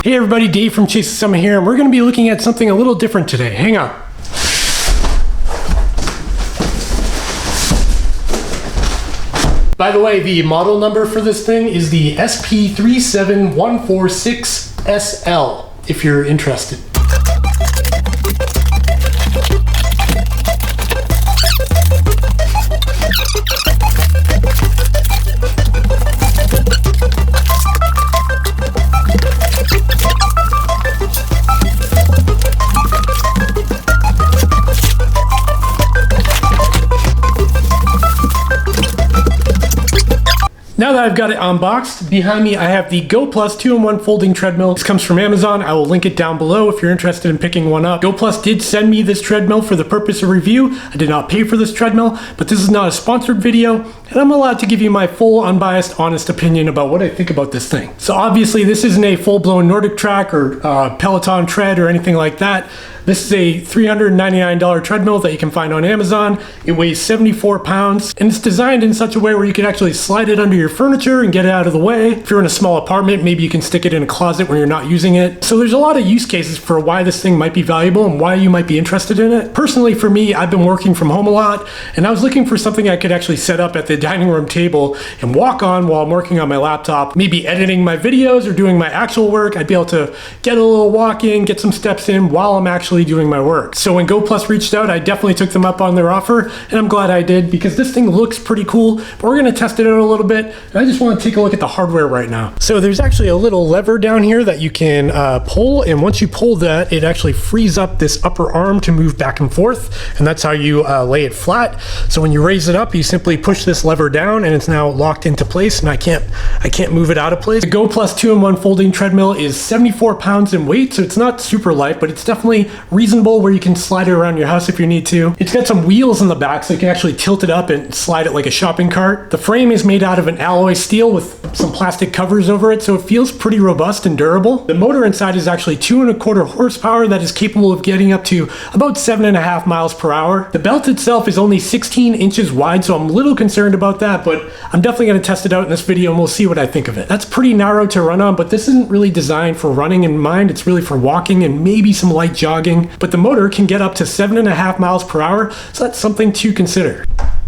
Hey everybody, Dave from Chase the Summit here, and we're going to be looking at something a little different today. Hang on. By the way, the model number for this thing is the SP37146SL, if you're interested. Now that I've got it unboxed, behind me I have the GoPlus 2-in-1 folding treadmill. This comes from Amazon. I will link it down below if you're interested in picking one up. GoPlus did send me this treadmill for the purpose of review. I did not pay for this treadmill, but this is not a sponsored video, and I'm allowed to give you my full, unbiased, honest opinion about what I think about this thing. So obviously this isn't a full-blown Nordic Track or Peloton tread or anything like that. This is a $399 treadmill that you can find on Amazon. It weighs 74 pounds, and it's designed in such a way where you can actually slide it under your furniture and get it out of the way. If you're in a small apartment, maybe you can stick it in a closet when you're not using it. So there's a lot of use cases for why this thing might be valuable and why you might be interested in it. Personally, for me, I've been working from home a lot, and I was looking for something I could actually set up at the dining room table and walk on while I'm working on my laptop, maybe editing my videos or doing my actual work. I'd be able to get a little walk in, get some steps in while I'm actually doing my work. So when GoPlus reached out, I definitely took them up on their offer, and I'm glad I did because this thing looks pretty cool. But we're going to test it out a little bit, and I just want to take a look at the hardware right now. So there's actually a little lever down here that you can pull, and once you pull that, it actually frees up this upper arm to move back and forth, and that's how you lay it flat. So when you raise it up, you simply push this lever down, and it's now locked into place, and I can't move it out of place. The GoPlus 2-in-1 folding treadmill is 74 pounds in weight, so it's not super light, but it's definitely reasonable where you can slide it around your house if you need to. It's got some wheels in the back so you can actually tilt it up and slide it like a shopping cart. The frame is made out of an alloy steel with some plastic covers over it, so it feels pretty robust and durable. The motor inside is actually 2.25 horsepower that is capable of getting up to about 7.5 miles per hour. The belt itself is only 16 inches wide, so I'm a little concerned about that, but I'm definitely going to test it out in this video and we'll see what I think of it. That's pretty narrow to run on, but this isn't really designed for running in mind. It's really for walking and maybe some light jogging, but the motor can get up to 7.5 miles per hour, so that's something to consider.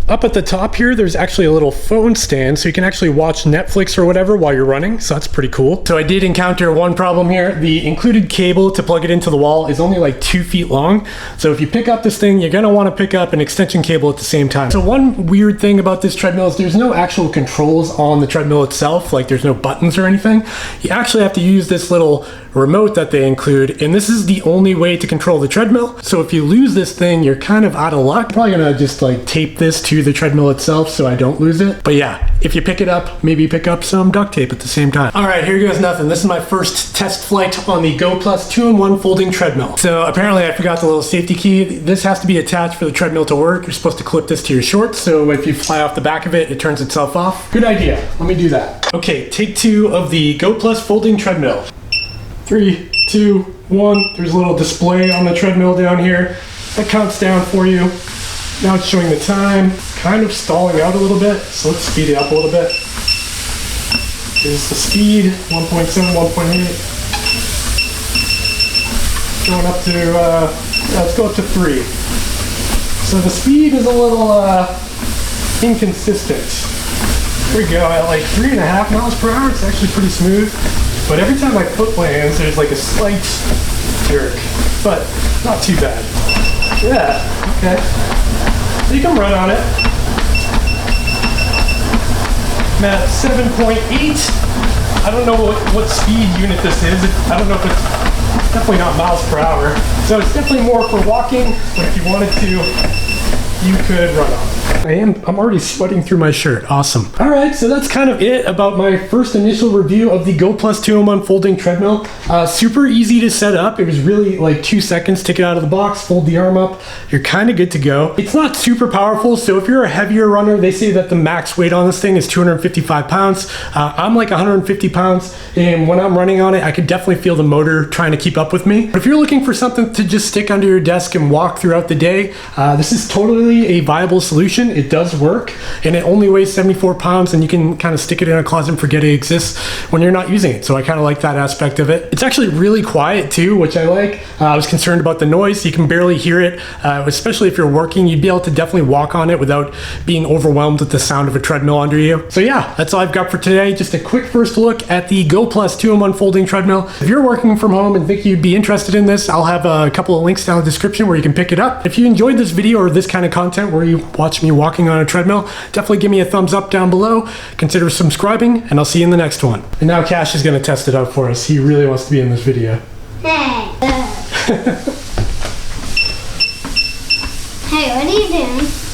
Up at the top here, there's actually a little phone stand, so you can actually watch Netflix or whatever while you're running, so that's pretty cool. So I did encounter one problem here. The included cable to plug it into the wall is only like 2 feet long, so if you pick up this thing, you're gonna wanna pick up an extension cable at the same time. So one weird thing about this treadmill is there's no actual controls on the treadmill itself, like there's no buttons or anything. You actually have to use this little remote that they include, and this is the only way to control the treadmill. So if you lose this thing, you're kind of out of luck. I'm probably gonna just like tape this to the treadmill itself so I don't lose it. But yeah, if you pick it up, maybe pick up some duct tape at the same time. All right, here goes nothing. This is my first test flight on the GoPlus 2-in-1 folding treadmill. So apparently I forgot the little safety key. This has to be attached for the treadmill to work. You're supposed to clip this to your shorts, so if you fly off the back of it, it turns itself off. Good idea. Let me do that. Okay, take 2 of the GoPlus folding treadmill. 3, 2, 1. There's a little display on the treadmill down here that counts down for you. Now it's showing the time, kind of stalling out a little bit, so let's speed it up a little bit. Here's the speed, 1.7, 1.8. Going up to, let's go up to 3. So the speed is a little inconsistent. Here we go, at like 3.5 miles per hour, it's actually pretty smooth. But every time my foot lands, there's like a slight jerk, but not too bad. Yeah, okay. So you can run on it. I'm at 7.8. I don't know what speed unit this is. I don't know if it's definitely not miles per hour. So it's definitely more for walking, but if you wanted to, you could run on it. I'm already sweating through my shirt. Awesome. All right, so that's kind of it about my first initial review of the GoPlus 2-in-1 folding treadmill. Super easy to set up. It was really like 2 seconds. Take it out of the box, fold the arm up. You're kind of good to go. It's not super powerful, so if you're a heavier runner, they say that the max weight on this thing is 255 pounds. I'm like 150 pounds, and when I'm running on it, I could definitely feel the motor trying to keep up with me. But if you're looking for something to just stick under your desk and walk throughout the day, this is totally a viable solution. it does work, and it only weighs 74 pounds, and you can kind of stick it in a closet and forget it exists when you're not using it. So I kind of like that aspect of it. It's actually really quiet too, which I like. I was concerned about the noise. You can barely hear it, especially if you're working. You'd be able to definitely walk on it without being overwhelmed with the sound of a treadmill under you. So yeah, that's all I've got for today. Just a quick first look at the GoPlus 2-in-1 folding treadmill. If you're working from home and think you'd be interested in this, I'll have a couple of links down in the description where you can pick it up. If you enjoyed this video or this kind of content where you watch me walking on a treadmill, definitely give me a thumbs up down below. Consider subscribing, and I'll see you in the next one. And now Cash is going to test it out for us. He really wants to be in this video. Hey, what are you doing?